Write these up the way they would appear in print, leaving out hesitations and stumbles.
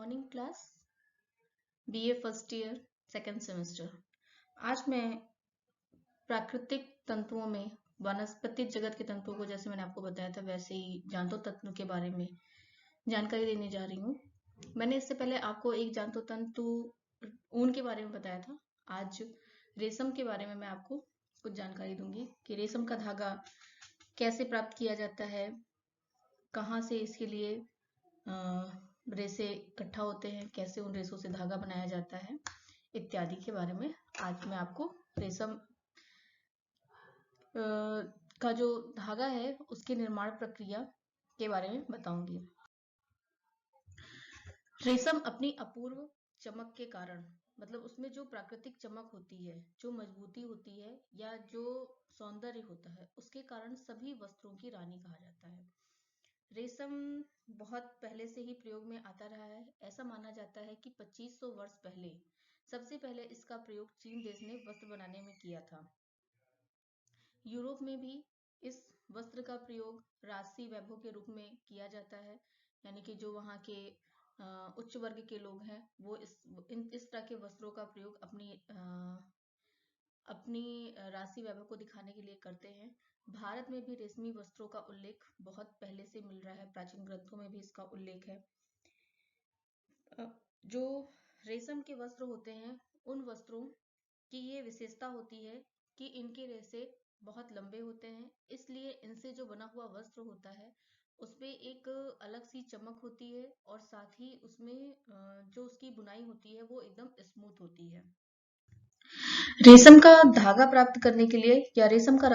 Morning class BA first year second semester. आज मैं प्राकृतिक तंतुओं में वनस्पति जगत के तंतुओं को, जैसे मैंने आपको बताया था वैसे ही जानतो तंतु के बारे में जानकारी देने जा रही हूँ। मैंने इससे पहले आपको एक जानतो तंतु ऊन के बारे में बताया था। आज रेशम के बारे में मैं आपको कुछ जानकारी दूंगी कि रेशम का धागा कैसे प्राप्त किया जाता है, कहाँ से इसके लिए रेशे इकट्ठा होते हैं, कैसे उन रेशों से धागा बनाया जाता है इत्यादि के बारे में आज मैं आपको रेशम का जो धागा है उसके निर्माण प्रक्रिया के बारे में बताऊंगी। रेशम अपनी अपूर्व चमक के कारण, मतलब उसमें जो प्राकृतिक चमक होती है, जो मजबूती होती है या जो सौंदर्य होता है, उसके कारण सभी वस्त्रों की रानी कहा जाता है। रेशम बहुत पहले से ही प्रयोग में आता रहा है। ऐसा माना जाता है कि 2500 वर्ष पहले सबसे पहले इसका प्रयोग चीन देश ने वस्त्र बनाने में किया था। यूरोप में भी इस वस्त्र का प्रयोग राजसी वैभव के रूप में किया जाता है, यानी कि जो वहाँ के उच्च वर्ग के लोग हैं वो इस तरह के वस्त्रों का प्रयोग अपनी राशि वैभव को दिखाने के लिए करते हैं। भारत में भी रेशमी वस्त्रों का उल्लेख बहुत पहले से मिल रहा है, प्राचीन ग्रंथों में भी इसका उल्लेख है। जो रेशम के वस्त्र होते हैं, उन वस्त्रों की ये विशेषता होती है कि इनके रेशे बहुत लंबे होते हैं, इसलिए इनसे जो बना हुआ वस्त्र होता है उसपे एक अलग सी चमक होती है और साथ ही उसमें जो उसकी बुनाई होती है वो एकदम स्मूथ होती है। रेशम का धागा प्राप्त करने के लिए या रेशम का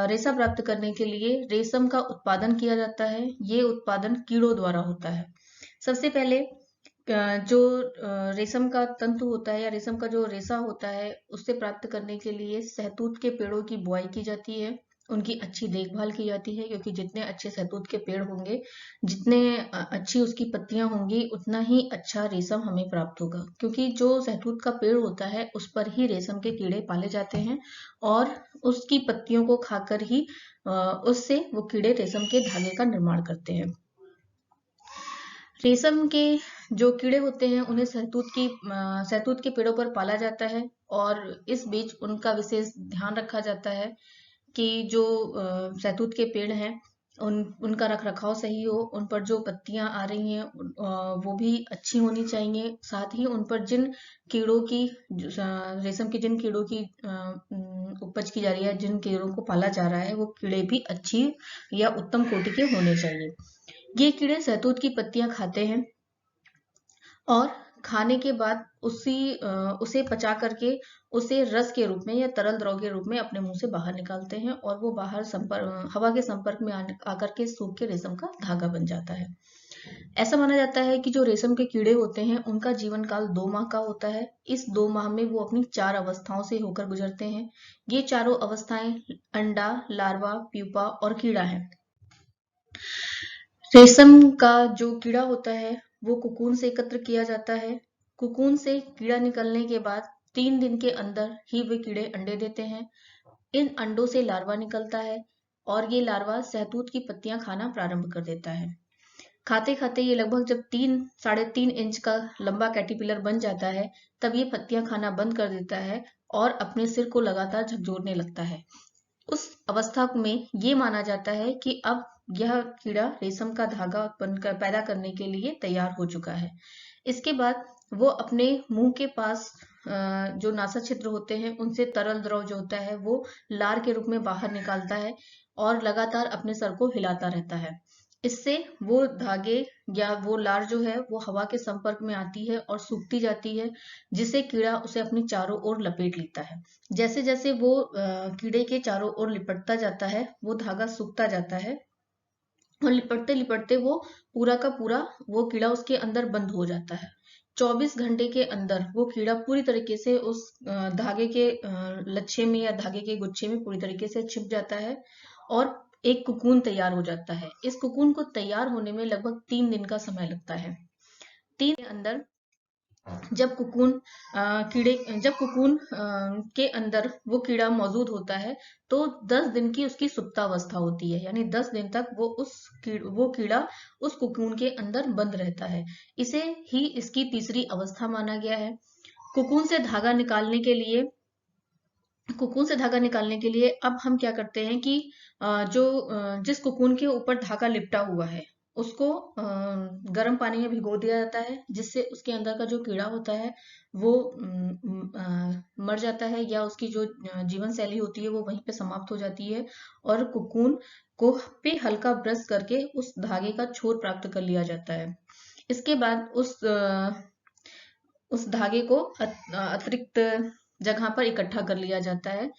रेशा प्राप्त करने के लिए रेशम का उत्पादन किया जाता है। ये उत्पादन कीड़ों द्वारा होता है। सबसे पहले जो रेशम का तंतु होता है या रेशम का जो रेशा होता है उससे प्राप्त करने के लिए शहतूत के पेड़ों की बुआई की जाती है, उनकी अच्छी देखभाल की जाती है, क्योंकि जितने अच्छे शहतूत के पेड़ होंगे, जितने अच्छी उसकी पत्तियां होंगी, उतना ही अच्छा रेशम हमें प्राप्त होगा। क्योंकि जो शहतूत का पेड़ होता है उस पर ही रेशम के कीड़े पाले जाते हैं और उसकी पत्तियों को खाकर ही उससे वो कीड़े रेशम के धागे का निर्माण करते हैं। रेशम के जो कीड़े होते हैं उन्हें शहतूत के पेड़ों पर पाला जाता है और इस बीच उनका विशेष ध्यान रखा जाता है कि जो शहतूत के पेड़ हैं उनका रख रखाव सही हो, उन पर जो पत्तियां आ रही हैं वो भी अच्छी होनी चाहिए। साथ ही उन पर जिन कीड़ों की रेशम के जिन कीड़ों की उपज की जा रही है, जिन कीड़ों को पाला जा रहा है, वो कीड़े भी अच्छी या उत्तम कोटि के होने चाहिए। ये कीड़े शहतूत की पत्तियां खाते हैं और खाने के बाद उसे पचा करके उसे रस के रूप में या तरल द्रव के रूप में अपने मुंह से बाहर निकालते हैं और वो बाहर हवा के संपर्क में आकर के सूख के रेशम का धागा बन जाता है। ऐसा माना जाता है कि जो रेशम के कीड़े होते हैं उनका जीवन काल 2 माह का होता है। इस 2 माह में वो अपनी 4 अवस्थाओं से होकर गुजरते हैं। ये चारों अवस्थाएं अंडा, लार्वा, प्यूपा और कीड़ा है। रेशम का जो कीड़ा होता है वो कुकून से एकत्र किया जाता है। कुकून से कीड़ा निकलने के बाद 3 दिन के अंदर ही वे कीड़े अंडे देते हैं। इन अंडों से लार्वा निकलता है और ये लार्वा शहतूत की पत्तियां खाना प्रारंभ कर देता है। खाते खाते ये लगभग जब 3-3.5 इंच का लंबा कैटरपिलर बन जाता है, तब ये पत्तियां खाना बंद कर देता है और अपने सिर को लगातार झकझोरने लगता है। उस अवस्था में ये माना जाता है कि अब यह कीड़ा रेशम का धागा पैदा करने के लिए तैयार हो चुका है। इसके बाद वो अपने मुंह के पास जो नासा छिद्र होते हैं उनसे तरल द्रव जो होता है वो लार के रूप में बाहर निकालता है और लगातार अपने सर को हिलाता रहता है। इससे वो धागे या वो लार जो है वो हवा के संपर्क में आती है और सूखती जाती है, जिससे कीड़ा उसे अपनी चारों ओर लपेट लेता है। जैसे जैसे वो कीड़े के चारों ओर लिपटता जाता है, वो धागा सूखता जाता है और लिपटते लिपटते वो पूरा का पूरा वो कीड़ा उसके अंदर बंद हो जाता है। 24 घंटे के अंदर वो कीड़ा पूरी तरीके से उस धागे के लच्छे में या धागे के गुच्छे में पूरी तरीके से छिप जाता है और एक कुकून तैयार हो जाता है। इस कुकून को तैयार होने में लगभग 3 दिन का समय लगता है। 3 दिन के अंदर जब कुकून के अंदर वो कीड़ा मौजूद होता है तो 10 दिन की उसकी सुप्तावस्था होती है, यानी 10 दिन तक वो कीड़ा उस कुकून के अंदर बंद रहता है। इसे ही इसकी तीसरी अवस्था माना गया है। कुकून से धागा निकालने के लिए अब हम क्या करते हैं कि जिस कुकून के ऊपर धागा लिपटा हुआ है उसको गर्म पानी में भिगो दिया जाता है, जिससे उसके अंदर का जो कीड़ा होता है वो मर जाता है, या उसकी जो जीवन शैली होती है वो वहीं पे समाप्त हो जाती है, और कुकून को पे हल्का ब्रश करके उस धागे का छोर प्राप्त कर लिया जाता है। इसके बाद उस धागे को अतिरिक्त जगह पर इकट्ठा कर लिया जाता है।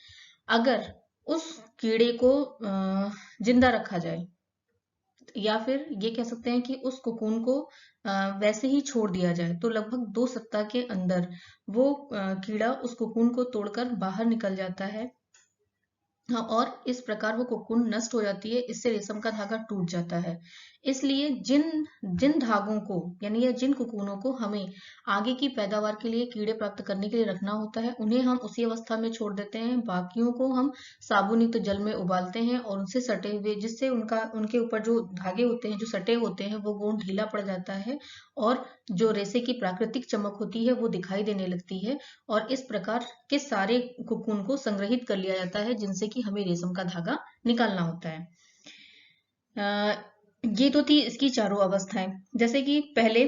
अगर उस कीड़े को जिंदा रखा जाए, या फिर ये कह सकते हैं कि उस कोकून को वैसे ही छोड़ दिया जाए, तो लगभग 2 सप्ताह के अंदर वो कीड़ा उस कोकून को तोड़कर बाहर निकल जाता है। हाँ, और इस प्रकार वो कोकून नष्ट हो जाती है, इससे रेशम का धागा टूट जाता है। इसलिए जिन जिन धागों को यानी या जिन कोकूनों को हमें आगे की पैदावार के लिए कीड़े प्राप्त करने के लिए रखना होता है, उन्हें हम उसी अवस्था में छोड़ देते हैं। बाकियों को हम साबुनयुक्त जल में उबालते हैं और उनसे सटे हुए, जिससे उनके ऊपर जो धागे होते हैं, जो सटे होते हैं, वो गोंद ढीला पड़ जाता है और जो रेशे की प्राकृतिक चमक होती है वो दिखाई देने लगती है, और इस प्रकार के सारे कोकून को संग्रहित कर लिया जाता है, जिनसे कि हमें रेशम का धागा निकालना होता है। ये तो थी इसकी चारों अवस्थाएं। जैसे कि पहले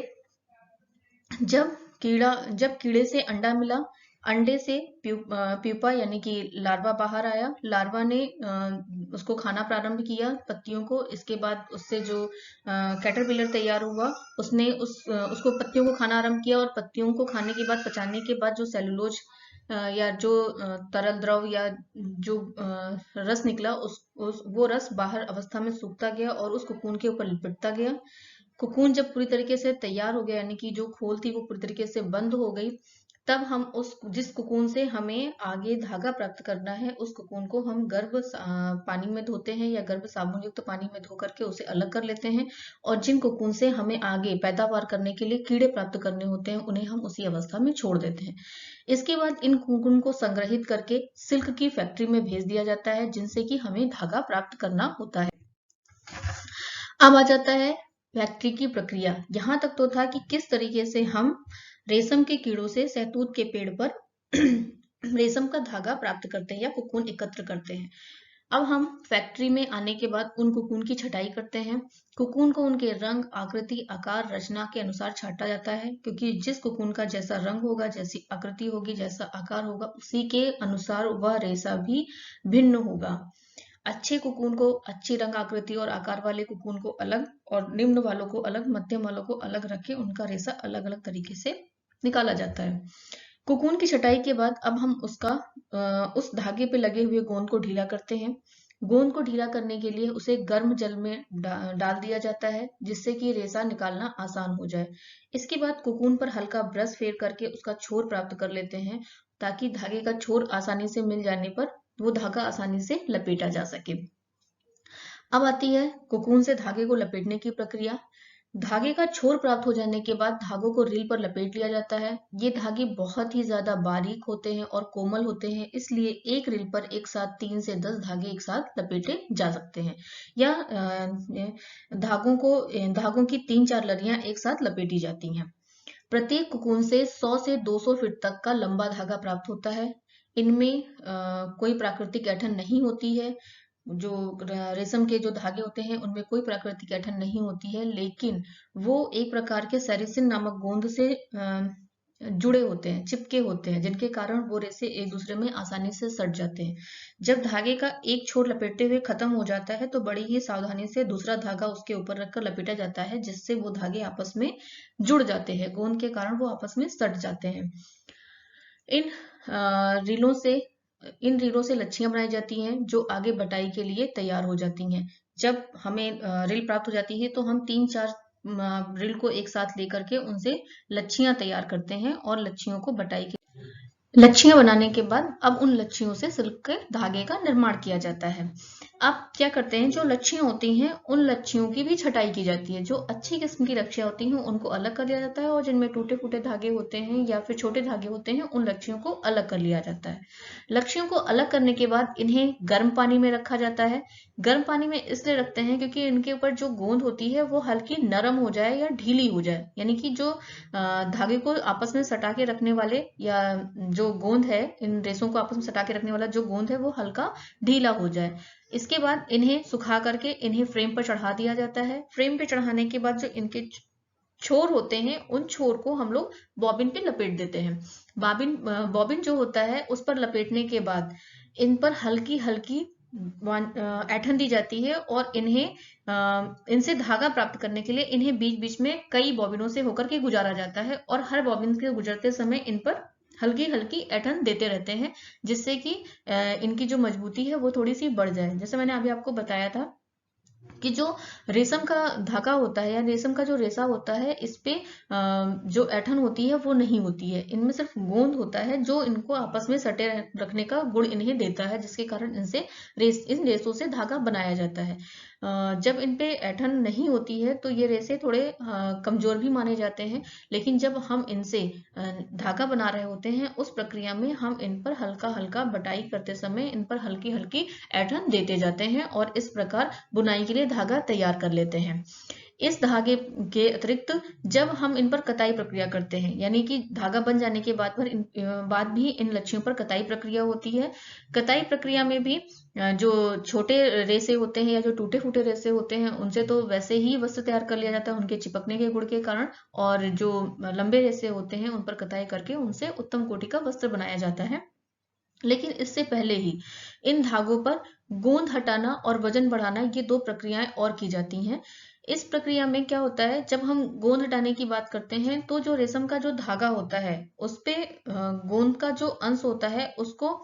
जब कीड़े से अंडा मिला, अंडे से प्यूपा यानी कि लार्वा बाहर आया, लार्वा ने उसको खाना प्रारंभ किया पत्तियों को। इसके बाद उससे जो कैटरपिलर तैयार हुआ, उसने उसको पत्तियों को खाना आरंभ किया, और पत्तियों को खाने के बाद, पचाने के बाद जो सेलुलोज या जो तरल द्रव या जो रस निकला, वो रस बाहर अवस्था में सूखता गया और उस कोकून के ऊपर लिपटता गया। कोकून जब पूरी तरीके से तैयार हो गया, यानी कि जो खोल थी वो पूरी तरीके से बंद हो गई, तब हम जिस कोकून से हमें आगे धागा प्राप्त करना है, उस कोकून को हम पानी में धोते हैं या गर्भ साबुन युक्त पानी में धो करके उसे अलग कर लेते हैं, और जिन कोकून से हमें आगे पैदावार करने के लिए कीड़े प्राप्त करने होते हैं, उन्हें हम उसी अवस्था में छोड़ देते हैं। इसके बाद इन कोकून को संग्रहित करके सिल्क की फैक्ट्री में भेज दिया जाता है, जिनसे कि हमें धागा प्राप्त करना होता है। अब आ जाता है फैक्ट्री की प्रक्रिया। यहाँ तक तो था कि किस तरीके से हम रेशम के कीड़ों से शहतूत के पेड़ पर रेशम का धागा प्राप्त करते हैं या कोकून एकत्र करते हैं। अब हम फैक्ट्री में आने के बाद उन कोकून की छटाई करते हैं। कोकून को उनके रंग, आकृति, आकार, रचना के अनुसार छाटा जाता है, क्योंकि जिस कोकून का जैसा रंग होगा, जैसी आकृति होगी, जैसा आकार होगा, उसी के अनुसार वह रेशा भी भिन्न होगा। अच्छे कोकून को, अच्छी रंग, आकृति और आकार वाले कोकून को अलग, और निम्न वालों को अलग, मध्यम वालों को अलग रख के उनका रेशा अलग अलग तरीके से निकाला जाता है। कोकून की छटाई के बाद अब हम उस धागे पे लगे हुए गोंद को ढीला करते हैं। गोंद को ढीला करने के लिए उसे गर्म जल में डाल दिया जाता है, जिससे कि रेशा निकालना आसान हो जाए। इसके बाद कोकून पर हल्का ब्रश फेर करके उसका छोर प्राप्त कर लेते हैं, ताकि धागे का छोर आसानी से मिल जाने पर वो धागा आसानी से लपेटा जा सके। अब आती है कोकून से धागे को लपेटने की प्रक्रिया। धागे का छोर प्राप्त हो जाने के बाद धागों को रील पर लपेट लिया जाता है। ये धागे बहुत ही ज्यादा बारीक होते हैं और कोमल होते हैं, इसलिए एक रील पर एक साथ 3 से 10 धागे एक साथ लपेटे जा सकते हैं, या धागों की 3-4 लड़ियां एक साथ लपेटी जाती हैं। प्रत्येक कोकून से 100 से 200 फीट तक का लंबा धागा प्राप्त होता है। इनमें कोई प्राकृतिक ऐंठन नहीं होती है। जो रेशम के जो धागे होते हैं उनमें कोई प्राकृतिक ऐंठन नहीं होती है, लेकिन वो एक प्रकार के सेरिसिन नामक गोंद से जुड़े होते हैं, चिपके होते हैं, जिनके कारण वो रेशे एक दूसरे में आसानी से सट जाते हैं। जब धागे का एक छोर लपेटते हुए खत्म हो जाता है, तो बड़ी ही सावधानी से दूसरा धागा उसके ऊपर रखकर लपेटा जाता है, जिससे वो धागे आपस में जुड़ जाते हैं। गोंद के कारण वो आपस में सट जाते हैं। इन रीलों से लच्छियां बनाई जाती हैं, जो आगे बटाई के लिए तैयार हो जाती हैं। जब हमें रील प्राप्त हो जाती है, तो हम 3-4 रील को एक साथ लेकर के उनसे लच्छियां तैयार करते हैं, और लच्छियों को लच्छियां बनाने के बाद अब उन लच्छियों से सिल्क के धागे का निर्माण किया जाता है। अब क्या करते हैं, जो लच्छियां होती हैं उन लच्छियों की भी छटाई की जाती है। जो अच्छी किस्म की लच्छियां होती हैं उनको अलग कर दिया जाता है, और जिनमें टूटे फूटे धागे होते हैं या फिर छोटे धागे होते हैं उन लच्छियों को अलग कर लिया जाता है। लच्छियों को अलग करने के बाद इन्हें गर्म पानी में रखा जाता है। गर्म पानी में इसलिए रखते हैं क्योंकि इनके ऊपर जो गोंद होती है वो हल्की नरम हो जाए या ढीली हो जाए, यानी कि जो धागे को आपस में सटा के रखने वाले या जो गोंद है, इन रेसों को आपस में सटा के रखने वाला जो गोंद है वो हल्का ढीला हो जाए। इसके बाद इन्हें सुखा करके इन्हें फ्रेम पर चढ़ा दिया जाता है। फ्रेम पे चढ़ाने के बाद जो इनके छोर होते हैं उन छोर को हम लोग बॉबिन पे लपेट देते हैं। बॉबिन जो होता है उस पर लपेटने के बाद इन पर हल्की हल्की ऐठन दी जाती है, और इनसे धागा प्राप्त करने के लिए इन्हें बीच बीच में कई बॉबिनों से होकर के गुजारा जाता है, और हर बॉबिन के गुजरते समय इन पर हल्की हल्की ऐठन देते रहते हैं, जिससे कि इनकी जो मजबूती है वो थोड़ी सी बढ़ जाए। जैसे मैंने अभी आपको बताया था कि जो रेशम का धागा होता है या रेशम का जो रेशा होता है, इस पे जो ऐठन होती है वो नहीं होती है। इनमें सिर्फ गोंद होता है जो इनको आपस में सटे रखने का गुण इन्हें देता है, जिसके कारण इन रेशों से धागा बनाया जाता है। जब इन पे ऐठन नहीं होती है तो ये रेशे थोड़े कमजोर भी माने जाते हैं, लेकिन जब हम इनसे धागा बना रहे होते हैं उस प्रक्रिया में हम इन पर हल्का हल्का बटाई करते समय इन पर हल्की हल्की ऐठन देते जाते हैं, और इस प्रकार बुनाई के लिए धागा तैयार कर लेते हैं। इस धागे के अतिरिक्त जब हम इन पर कताई प्रक्रिया करते हैं, यानी कि धागा बन जाने के बाद भी इन लच्छियों पर कताई प्रक्रिया होती है। कताई प्रक्रिया में भी जो छोटे रेसे होते हैं या जो टूटे फूटे रेसे होते हैं उनसे तो वैसे ही वस्त्र तैयार कर लिया जाता है उनके चिपकने के गुण के कारण, और जो लंबे रेसे होते हैं उन पर कताई करके उनसे उत्तम कोटि का वस्त्र बनाया जाता है। लेकिन इससे पहले ही इन धागों पर गोंद हटाना और वजन बढ़ाना, ये दो प्रक्रियाएं और की जाती हैं। इस प्रक्रिया में क्या होता है, जब हम गोंद हटाने की बात करते हैं तो जो रेशम का जो धागा होता है उस पे गोंद का जो अंश होता है उसको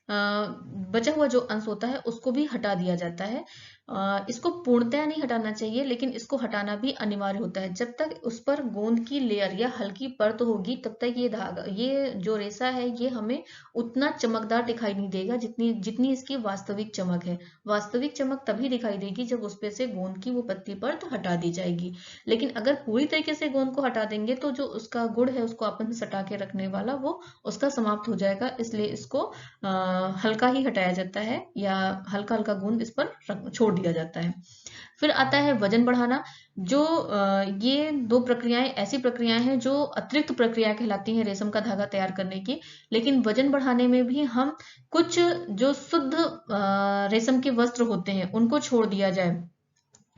बचा हुआ जो अंश होता है उसको भी हटा दिया जाता है। इसको पूर्णतया नहीं हटाना चाहिए, लेकिन इसको हटाना भी अनिवार्य होता है। जब तक उस पर गोंद की लेयर या हल्की परत होगी तब तक ये जो रेशा है ये हमें उतना चमकदार दिखाई नहीं देगा जितनी जितनी इसकी वास्तविक चमक है। वास्तविक चमक तभी दिखाई देगी जब उस पे से गोंद की वो पतली परत हटा दी जाएगी। लेकिन अगर पूरी तरीके से गोंद को हटा देंगे तो जो उसका गुण है उसको आपस में सटा के रखने वाला वो उसका समाप्त हो जाएगा, इसलिए इसको हल्का ही हटाया जाता है या हल्का हल्का गोंद इस पर छोड़ दिया जाता है। फिर आता है वजन बढ़ाना। ये दो प्रक्रियाएं ऐसी प्रक्रियाएं हैं जो अतिरिक्त प्रक्रिया कहलाती हैं रेशम का धागा तैयार करने की। लेकिन वजन बढ़ाने में भी हम कुछ जो शुद्ध रेशम के वस्त्र होते हैं उनको छोड़ दिया जाए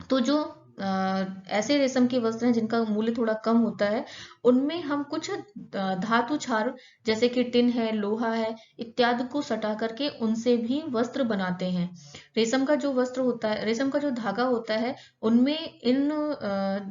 तो जो ऐसे रेशम के वस्त्र हैं जिनका मूल्य थोड़ा कम होता है उनमें हम कुछ धातु क्षार जैसे कि टिन है, लोहा है इत्यादि को सटा करके उनसे भी वस्त्र बनाते हैं। रेशम का जो वस्त्र होता है, रेशम का जो धागा होता है उनमें इन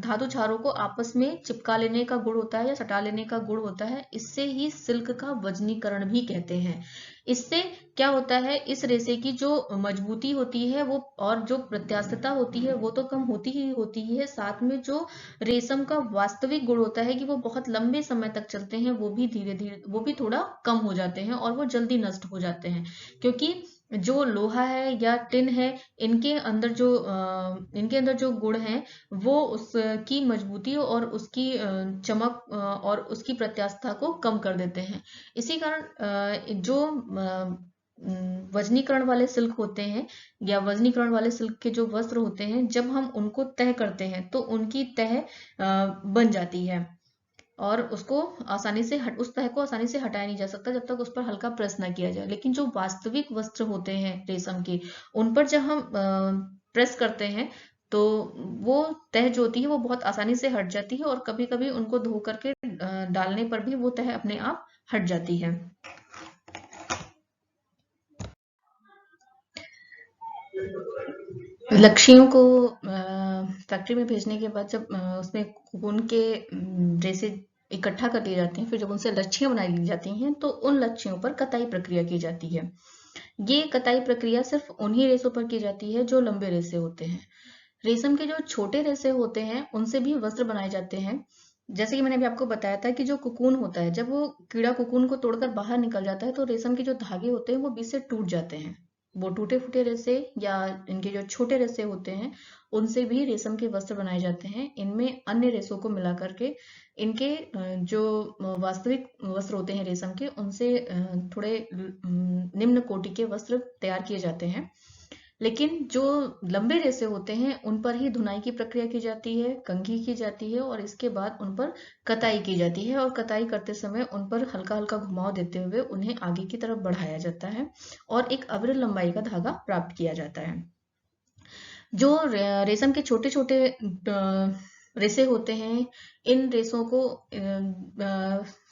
धातु क्षारों को आपस में चिपका लेने का गुण होता है या सटा लेने का गुण होता है। इससे ही सिल्क का वजनीकरण भी कहते हैं। इससे क्या होता है, इस रेशे की जो मजबूती होती है वो और जो प्रत्यास्थता होती है वो तो कम होती ही है, साथ में जो रेशम का वास्तविक गुण होता है कि वो बहुत लंबे समय तक चलते हैं वो भी धीरे धीरे वो भी थोड़ा कम हो जाते हैं और वो जल्दी नष्ट हो जाते हैं। क्योंकि जो लोहा है या टिन है इनके अंदर जो गुण है वो उसकी मजबूती और उसकी चमक और उसकी प्रत्यास्थता को कम कर देते हैं। इसी कारण जो वजनीकरण वाले सिल्क होते हैं या वजनीकरण वाले सिल्क के जो वस्त्र होते हैं जब हम उनको तह करते हैं तो उनकी तह बन जाती है और उस तह को आसानी से हटाया नहीं जा सकता जब तक उस पर हल्का प्रेस ना किया जाए। लेकिन जो वास्तविक वस्त्र होते हैं रेशम के उन पर जब हम प्रेस करते हैं तो वो तह जो होती है वो बहुत आसानी से हट जाती है और कभी कभी उनको धो करके डालने पर भी वो तह अपने आप हट जाती है। लक्षियों को फैक्ट्री में भेजने के बाद जब उसमें कोकून के रेसे इकट्ठा कर लिए जाते हैं, फिर जब उनसे लच्छियां बनाई ली जाती हैं तो उन लच्छियों पर कताई प्रक्रिया की जाती है। ये कताई प्रक्रिया सिर्फ उन्हीं रेसों पर की जाती है जो लंबे रेसे होते हैं। रेशम के जो छोटे रेसे होते हैं उनसे भी वस्त्र बनाए जाते हैं। जैसे कि मैंने अभी आपको बताया था कि जो कुकून होता है जब वो कीड़ा कुकून को तोड़कर बाहर निकल जाता है तो रेशम के जो धागे होते हैं वो बीच से टूट जाते हैं। वो टूटे फूटे रेशे या इनके जो छोटे रेशे होते हैं उनसे भी रेशम के वस्त्र बनाए जाते हैं। इनमें अन्य रेशों को मिला करके इनके जो वास्तविक वस्त्र होते हैं रेशम के, उनसे थोड़े निम्न कोटि के वस्त्र तैयार किए जाते हैं। लेकिन जो लंबे रेशे होते हैं उन पर ही धुनाई की प्रक्रिया की जाती है, कंघी की जाती है और इसके बाद उन पर कताई की जाती है, और कताई करते समय उन पर हल्का हल्का घुमाव देते हुए उन्हें आगे की तरफ बढ़ाया जाता है और एक अविरल लंबाई का धागा प्राप्त किया जाता है। जो रेशम के छोटे छोटे रेशे होते हैं, इन रेशों को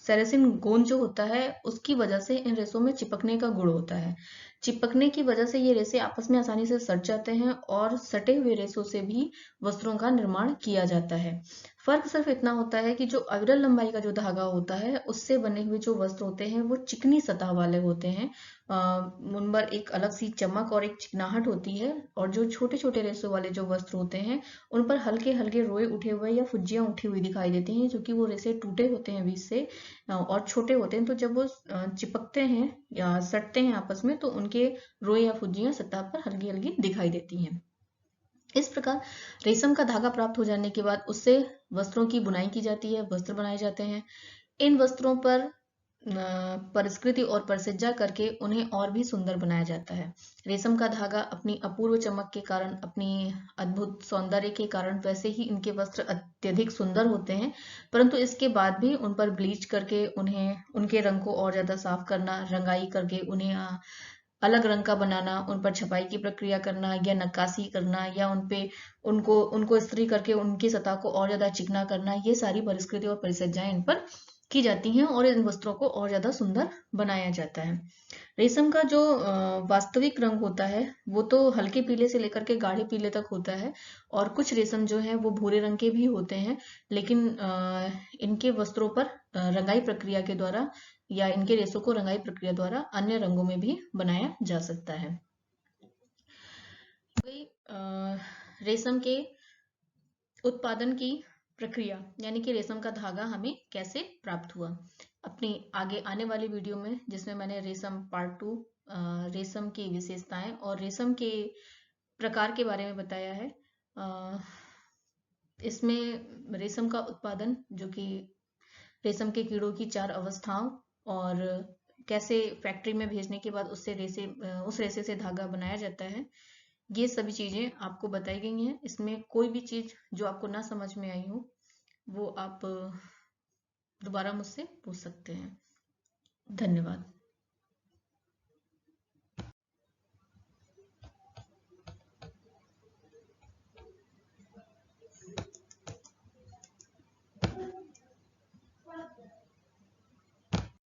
सेरेसिन गोंद जो होता है उसकी वजह से इन रेशों में चिपकने का गुण होता है। चिपकने की वजह से ये रेशे आपस में आसानी से सट जाते हैं और सटे हुए रेशों से भी वस्त्रों का निर्माण किया जाता है। फर्क सिर्फ इतना होता है कि जो अविरल लंबाई का जो धागा होता है उससे बने हुए जो वस्त्र होते हैं वो चिकनी सतह वाले होते हैं। उन पर एक अलग सी चमक और एक चिकनाहट होती है, और जो छोटे छोटे रेशों वाले जो वस्त्र होते हैं उन पर हल्के हल्के रोए उठे हुए या फुज्जियां उठी हुई दिखाई देती हैं, क्योंकि वो रेशे टूटे होते हैं बीच से और छोटे होते हैं। तो जब वो चिपकते हैं या सटते हैं आपस में तो उनके रोए या फुज्जियां सतह पर हल्की हल्की दिखाई देती हैं। इस प्रकार रेशम का धागा प्राप्त हो जाने के बाद उससे वस्त्रों की बुनाई की जाती है, वस्त्र बनाए जाते हैं। इन वस्त्रों पर परिष्कृति और परिसज्जा करके उन्हें और भी सुंदर बनाया जाता है। रेशम का धागा अपनी अपूर्व चमक के कारण, अपनी अद्भुत सौंदर्य के कारण वैसे ही इनके वस्त्र अत्यधिक सुंदर होते हैं, परंतु इसके बाद भी उन पर ब्लीच करके उन्हें उनके रंग को और ज्यादा साफ करना, रंगाई करके उन्हें अलग रंग का बनाना, उन पर छपाई की प्रक्रिया करना या नक्काशी करना या उन पे उनको उनको इस्त्री करके उनकी सतह को और ज्यादा चिकना करना, ये सारी परिष्कृति और परिसज्जाएं इन पर की जाती हैं और इन वस्त्रों को और ज्यादा सुंदर बनाया जाता है। रेशम का जो वास्तविक रंग होता है वो तो हल्के पीले से लेकर के गाढ़े पीले तक होता है, और कुछ रेशम जो है वो भूरे रंग के भी होते हैं, लेकिन इनके वस्त्रों पर रंगाई प्रक्रिया के द्वारा या इनके रेशों को रंगाई प्रक्रिया द्वारा अन्य रंगों में भी बनाया जा सकता है। रेशम के उत्पादन की प्रक्रिया, यानी कि रेशम का धागा हमें कैसे प्राप्त हुआ। अपनी आगे आने वाली वीडियो में, जिसमें मैंने रेशम पार्ट 2 रेशम की विशेषताएं और रेशम के प्रकार के बारे में बताया है, इसमें रेशम का उत्पादन, जो कि रेशम के कीड़ों की 4 अवस्थाओं और कैसे फैक्ट्री में भेजने के बाद उस रेशे से धागा बनाया जाता है, ये सभी चीजें आपको बताई गई हैं। इसमें कोई भी चीज जो आपको ना समझ में आई हो वो आप दोबारा मुझसे पूछ सकते हैं। धन्यवाद।